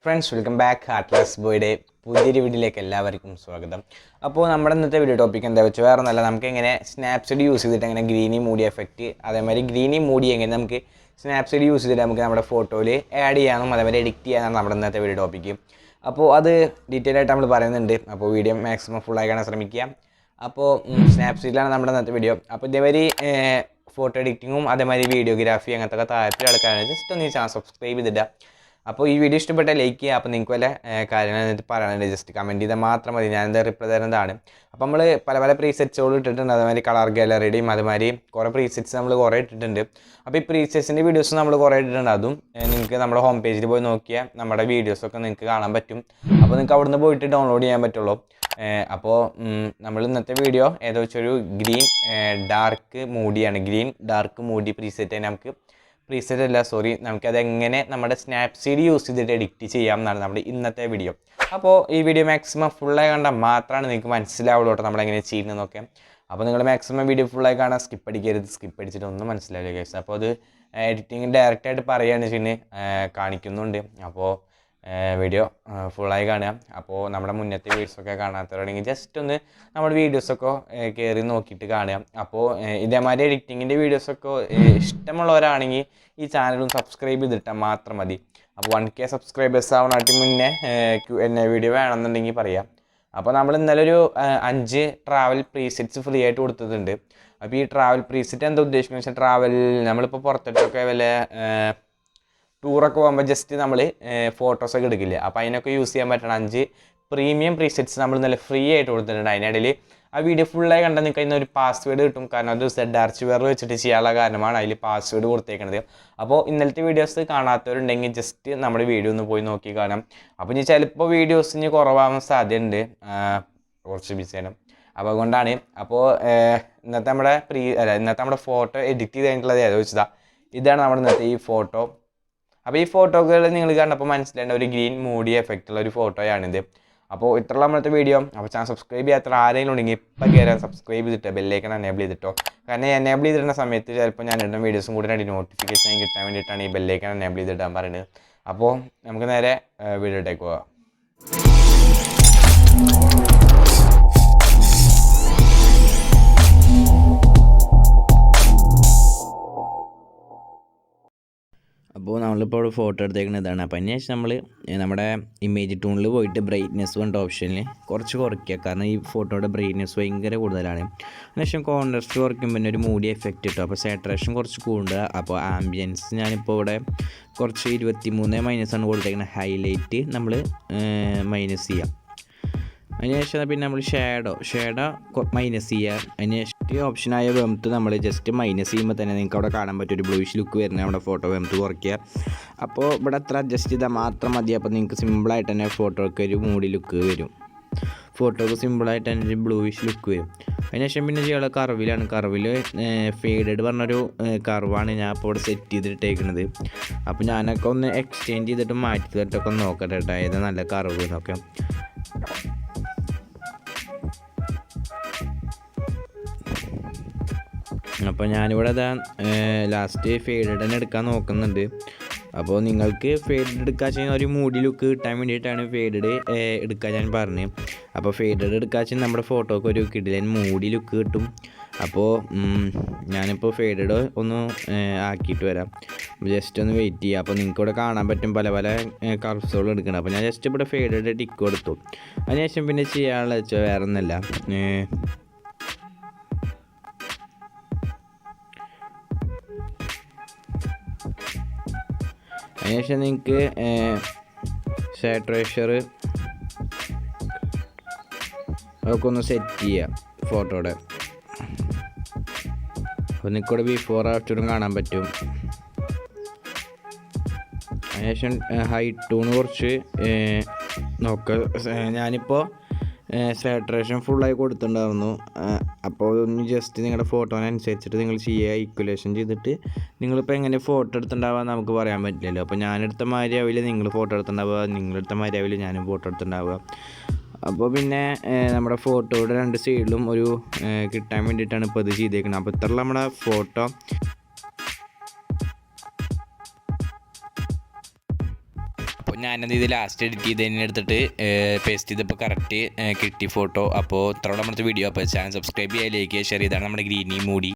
Friends welcome back artless ബോയുടെ പുതിയൊരു വീഡിയോയിലേക്ക് എല്ലാവർക്കും സ്വാഗതം. അപ്പോൾ നമ്മുടെ ഇന്നത്തെ വീഡിയോ ടോപ്പിക് എന്താ വെച്ചാൽ വേറെ ഒന്നല്ല, നമുക്ക് എങ്ങനെ സ്നാപ്സീഡ് യൂസ് ചെയ്തിട്ട് എങ്ങനെ ഗ്രീനി മൂഡി എഫക്റ്റ് അതേമാതിരി ഗ്രീനി മൂഡി എങ്ങനെ നമുക്ക് സ്നാപ്സീഡ് യൂസ് ചെയ്തിട്ട് നമുക്ക് നമ്മുടെ ഫോട്ടോയിൽ ആഡ് ചെയ്യാനും അതേമാതിരി എഡിറ്റ് ചെയ്യാനാണ് നമ്മുടെ ഇന്നത്തെ വീഡിയോ ടോപ്പിക്ക്. അപ്പോൾ അത് ഡീറ്റെയിൽ ആയിട്ട് നമ്മൾ പറയുന്നുണ്ട്. അപ്പോൾ വീഡിയോ മാക്സിമം ഫുള്ളായി കാണാൻ ശ്രമിക്കുക. അപ്പോൾ സ്നാപ്സീഡിലാണ് നമ്മുടെ ഇന്നത്തെ വീഡിയോ. അപ്പോൾ ഇതേമാതിരി ഫോട്ടോ എഡിറ്റിങ്ങും അതേമാതിരി വീഡിയോഗ്രാഫി അങ്ങനത്തെ താല്പര്യം എടുക്കാനാണ് ജസ്റ്റ് ഒന്ന് ഈ ചാനൽ സബ്സ്ക്രൈബ് ചെയ്തിടുക. അപ്പോൾ ഈ വീഡിയോ ഇഷ്ടപ്പെട്ടാൽ ലൈക്ക് ചെയ്യുക. അപ്പോൾ നിങ്ങൾക്ക് വല്ല കാര്യങ്ങൾ എന്നിട്ട് പറയാനുണ്ട് ജസ്റ്റ് കമൻറ്റ് ചെയ്താൽ മാത്രം മതി, ഞാനെന്താ റിപ്ലൈ തരുന്നതാണ്. അപ്പോൾ നമ്മൾ പല പല പ്രീസെറ്റ്സുകൾ ഇട്ടിട്ടുണ്ട്, അതേമാതിരി കളർ ഗാലറിയുടെയും അതേമാതിരി കുറേ പ്രീസെറ്റ്സ് നമ്മൾ കുറേ ഇട്ടിട്ടുണ്ട്. അപ്പോൾ ഈ പ്രീസെറ്റ്സിൻ്റെ വീഡിയോസ് നമ്മൾ കുറേ ഇട്ടിട്ടുണ്ട്, അതും നിങ്ങൾക്ക് നമ്മുടെ ഹോം പേജിൽ പോയി നോക്കിയാൽ നമ്മുടെ വീഡിയോസൊക്കെ നിങ്ങൾക്ക് കാണാൻ പറ്റും. അപ്പോൾ നിങ്ങൾക്ക് അവിടുന്ന് പോയിട്ട് ഡൗൺലോഡ് ചെയ്യാൻ പറ്റുള്ളൂ. അപ്പോൾ നമ്മൾ ഇന്നത്തെ വീഡിയോ ഏതോ വെച്ചൊരു ഗ്രീൻ ഡാർക്ക് മൂഡിയാണ്. ഗ്രീൻ ഡാർക്ക് മൂഡി പ്രീസെറ്റ് നമുക്ക് പ്രീസെറ്റ് അല്ല നമുക്കതെങ്ങനെ നമ്മുടെ സ്നാപ്സീഡ് യൂസ് ചെയ്തിട്ട് എഡിറ്റ് ചെയ്യാം എന്നാണ് നമ്മുടെ ഇന്നത്തെ വീഡിയോ. അപ്പോൾ ഈ വീഡിയോ മാക്സിമം ഫുള്ളായി കണ്ടാൽ മാത്രമാണ് നിങ്ങൾക്ക് മനസ്സിലാവുള്ളൂ കേട്ടോ നമ്മളെങ്ങനെ ചെയ്യുന്നതെന്നൊക്കെ. അപ്പോൾ നിങ്ങൾ മാക്സിമം വീഡിയോ ഫുള്ളായി കാണാൻ സ്കിപ്പ് അടിക്കരുത്, സ്കിപ്പ് അടിച്ചിട്ട് ഒന്നും മനസ്സിലാവില്ല ഗൈസ്. അപ്പോൾ അത് എഡിറ്റിംഗ് ഡയറക്റ്റായിട്ട് പറയുകയാണ് ചെയ്യുന്നത്, കാണിക്കുന്നുണ്ട്. അപ്പോൾ വീഡിയോ ഫുള്ളായി കാണുക. അപ്പോൾ നമ്മുടെ മുന്നത്തെ വീഡിയോസൊക്കെ കാണാത്തവരാണെങ്കിൽ ജസ്റ്റ് ഒന്ന് നമ്മുടെ വീഡിയോസൊക്കെ കയറി നോക്കിയിട്ട് കാണുക. അപ്പോൾ ഇതേമാതിരി എഡിറ്റിങ്ങിൻ്റെ വീഡിയോസൊക്കെ ഇഷ്ടമുള്ളവരാണെങ്കിൽ ഈ ചാനലും സബ്സ്ക്രൈബ് ചെയ്തിട്ടാൽ മാത്രം മതി. അപ്പോൾ 1K സബ്സ്ക്രൈബേഴ്സ് ആവുന്നതിന് മുന്നേ എന്നെ വീഡിയോ വേണമെന്നുണ്ടെങ്കിൽ പറയാം. അപ്പോൾ നമ്മൾ ഇന്നലെ ഒരു 5 ട്രാവൽ പ്രീസെറ്റ്സ് ഫ്രീ ആയിട്ട് കൊടുത്തിട്ടുണ്ട്. അപ്പോൾ ഈ ട്രാവൽ പ്രീസെറ്റ് എന്താ ഉദ്ദേശിക്കുന്നത് വെച്ചാൽ ട്രാവൽ നമ്മളിപ്പോൾ പുറത്തോട്ടൊക്കെ വല്ല ടൂറൊക്കെ പോകുമ്പോൾ ജസ്റ്റ് നമ്മൾ ഫോട്ടോസൊക്കെ എടുക്കില്ലേ, അപ്പോൾ അതിനൊക്കെ യൂസ് ചെയ്യാൻ പറ്റണം 5 പ്രീമിയം പ്രീസെറ്റ്സ് നമ്മൾ നല്ല ഫ്രീ ആയിട്ട് കൊടുത്തിട്ടുണ്ട്. അതിനിടയിൽ ആ വീഡിയോ ഫുള്ളായി കണ്ടാൽ നിങ്ങൾക്ക് അതിന് ഒരു പാസ്വേഡ് കിട്ടും, കാരണം അത് ZRCware വെച്ചിട്ട് ചെയ്യാനുള്ള കാരണമാണ് അതിൽ പാസ്വേഡ് കൊടുത്തേക്കുന്നത്. അപ്പോൾ ഇന്നലത്തെ വീഡിയോസ് കാണാത്തവരുണ്ടെങ്കിൽ ജസ്റ്റ് നമ്മുടെ വീഡിയോ ഒന്ന് പോയി നോക്കി കാണാം. അപ്പോൾ ഇനി ചിലപ്പോൾ വീഡിയോസ് ഇനി കുറവാകാൻ സാധ്യതയുണ്ട്, കുറച്ച് ബിസിയാണ്. അപ്പോൾ അതുകൊണ്ടാണ്. അപ്പോൾ ഇന്നത്തെ നമ്മുടെ ഫോട്ടോ എഡിറ്റ് ചെയ്ത് കഴിഞ്ഞിട്ടുള്ളത് ഏതോ വെച്ചതാ, ഇതാണ് നമ്മുടെ ഇന്നത്തെ ഈ ഫോട്ടോ. അപ്പോൾ ഈ ഫോട്ടോകൾ നിങ്ങൾ കണ്ടപ്പോൾ മനസ്സിലായേണ്ട ഒരു ഗ്രീൻ മൂഡി എഫക്റ്റുള്ള ഒരു ഫോട്ടോയാണിത്. അപ്പോൾ ഇത്രയുള്ള നമ്മളത്തെ വീഡിയോ. അപ്പോൾ ചാനൽ സബ്സ്ക്രൈബ് ചെയ്യാത്ത ആരെങ്കിലും ഉണ്ടെങ്കിൽ ഇപ്പം കയറാൻ സബ്സ്ക്രൈബ് ചെയ്തിട്ട് ബെല്ലൈക്കൺ എനേബിൾ ചെയ്തിട്ടോ. കാരണം എനേബിൾ ചെയ്തിരുന്ന സമയത്ത് ചിലപ്പോൾ ഞാൻ ഇടുന്ന വീഡിയോസും കൂടി നോട്ടിഫിക്കേഷൻ കിട്ടാൻ വേണ്ടിയിട്ടാണ് ഈ ബെല്ലൈക്കൺ എനേബിൾ ചെയ്തിടാൻ പറയുന്നത്. അപ്പോൾ നമുക്ക് നേരെ വീഡിയോയിലേക്ക് പോകാം. അപ്പോൾ നമ്മളിപ്പോൾ ഇവിടെ ഫോട്ടോ എടുത്തേക്കുന്നത് ഇതാണ്. അപ്പോൾ അതിന് ശേഷം നമ്മൾ നമ്മുടെ ഇമേജ് ടൂണിൽ പോയിട്ട് ബ്രൈറ്റ്നെസ് വേണ്ട ഓപ്ഷനിൽ കുറച്ച് കുറയ്ക്കുക, കാരണം ഈ ഫോട്ടോയുടെ ബ്രൈറ്റ്നെസ് ഭയങ്കര കൂടുതലാണ്. അതിനുശേഷം കോൺട്രാസ്റ്റ് കുറയ്ക്കുമ്പോൾ പിന്നെ ഒരു മൂഡി എഫക്റ്റ് കിട്ടും. അപ്പോൾ സാറ്റുറേഷൻ കുറച്ച് കൂടുക. അപ്പോൾ ആംബിയൻസ് ഞാനിപ്പോൾ ഇവിടെ കുറച്ച് 23 ആണ് കൊടുത്തേക്കുന്നത്. ഹൈലൈറ്റ് നമ്മൾ മൈനസ് ചെയ്യാം. അതിനുശേഷം പിന്നെ നമ്മൾ ഷേഡോ മൈനസ് ചെയ്യുക. അതിനുശേഷം ഓപ്ഷനായ വെംത്ത് നമ്മൾ ജസ്റ്റ് മൈനസ് ചെയ്യുമ്പോൾ തന്നെ നിങ്ങൾക്ക് അവിടെ കാണാൻ പറ്റും ഒരു ബ്ലൂയിഷ് ലുക്ക് വരുന്നത്. നമ്മുടെ ഫോട്ടോ വെംത്ത് കുറയ്ക്കുക. അപ്പോൾ ഇവിടെ അത്ര അഡ്ജസ്റ്റ് ചെയ്താൽ മാത്രം മതി. അപ്പോൾ നിങ്ങൾക്ക് സിമ്പിളായിട്ട് തന്നെ ഫോട്ടോയ്ക്ക് ഒരു മൂടി ലുക്ക് വരും, ഫോട്ടോക്ക് സിമ്പിളായിട്ട് തന്നെ ഒരു ബ്ലൂയിഷ് ലുക്ക് വരും. അതിനുശേഷം പിന്നെ ചെയ്യാനുള്ള കർവിലാണ്. കർവിൽ ഫേഡഡ് പറഞ്ഞൊരു കർവാണ് ഞാൻ അപ്പോൾ ഇവിടെ സെറ്റ് ചെയ്തിട്ടേക്കുന്നത്. അപ്പോൾ ഞാനൊക്കെ ഒന്ന് എക്സ്ചേഞ്ച് ചെയ്തിട്ട് മാറ്റി തരട്ടൊക്കെ ഒന്ന് നോക്കട്ടെ കേട്ടോ, ഏതാ നല്ല കർവ് എന്നൊക്കെ. അപ്പോൾ ഞാനിവിടെ ലാസ്റ്റ് ഫേഡഡ് തന്നെ എടുക്കാൻ നോക്കുന്നുണ്ട്. അപ്പോൾ നിങ്ങൾക്ക് ഫേഡഡ് എടുക്കാൻ ചെയ്യുന്ന ഒരു മൂഡി ലുക്ക് കിട്ടാൻ വേണ്ടിയിട്ടാണ് ഫേഡഡ് എടുക്കാൻ ഞാൻ പറഞ്ഞത്. അപ്പോൾ ഫേഡഡ് എടുക്കാൻ ചെയ്യുന്ന നമ്മുടെ ഫോട്ടോക്ക് ഒരു കിടിലൻ മൂഡി ലുക്ക് കിട്ടും. അപ്പോൾ ഞാനിപ്പോൾ ഫേഡഡ് ഒന്ന് ആക്കിയിട്ട് വരാം, ജസ്റ്റ് ഒന്ന് വെയിറ്റ് ചെയ്യുക. അപ്പോൾ നിങ്ങൾക്ക് ഇവിടെ കാണാൻ പറ്റും പല പല കർവ്സുകൾ എടുക്കണം. അപ്പോൾ ഞാൻ ജസ്റ്റ് ഇവിടെ ഫേഡഡ് ടിക്ക് കൊടുത്തു. അതിനുശേഷം പിന്നെ ചെയ്യാനുള്ള വെച്ചാൽ വേറെ ഒന്നുമല്ല, അതിനുശേഷം നിങ്ങൾക്ക് സാറ്റുറേഷൻ അതൊക്കെ ഒന്ന് സെറ്റ് ചെയ്യുക ഫോട്ടോയുടെ. അപ്പോൾ നിങ്ങൾക്കിവിടെ ബിഫോർ ആഫ്റ്ററും കാണാൻ പറ്റും. അതിനുശേഷം ഹൈറ്റൂണ് കുറച്ച് നോക്കുക. ഞാനിപ്പോൾ സാറ്റുറേഷൻ ഫുള്ളായി കൊടുത്തിട്ടുണ്ടായിരുന്നു. അപ്പോൾ ഒന്ന് ജസ്റ്റ് നിങ്ങളുടെ ഫോട്ടോനനുസരിച്ചിട്ട് നിങ്ങൾ ചെയ്യുക, ഈക്വലേഷൻ ചെയ്തിട്ട്. നിങ്ങളിപ്പോൾ എങ്ങനെ ഫോട്ടോ എടുത്തിട്ടുണ്ടാവുക നമുക്ക് പറയാൻ പറ്റില്ലല്ലോ. അപ്പോൾ ഞാനെടുത്ത മാതിരി ആവില്ല നിങ്ങൾ ഫോട്ടോ എടുത്തിട്ടുണ്ടാവുക, നിങ്ങളെടുത്ത മാതിരി ആവില്ല ഞാനും ഫോട്ടോ എടുത്തിട്ടുണ്ടാവുക. അപ്പോൾ പിന്നെ നമ്മുടെ ഫോട്ടോയുടെ 2 സൈഡിലും ഒരു കിട്ടാൻ വേണ്ടിയിട്ടാണ് ഇപ്പോൾ ഇത് ചെയ്തേക്കുന്നത്. അപ്പോൾ ഇത്ര നമ്മുടെ ഫോട്ടോ ഞാനത് ഇത് ലാസ്റ്റ് എഡിറ്റ് ചെയ്ത് തന്നെ എടുത്തിട്ട് പേസ്റ്റ് ചെയ്തപ്പോൾ കറക്റ്റ് കിട്ടി ഫോട്ടോ. അപ്പോൾ ഇത്രയോടെ നമ്മുടെ വീഡിയോ. അപ്പോൾ ചാനൽ സബ്സ്ക്രൈബ് ചെയ്യുക, ലൈക്ക് ചെയ്യുക, ഷെയർ ചെയ്താണ് നമ്മുടെ ഗ്രീനി മൂടി.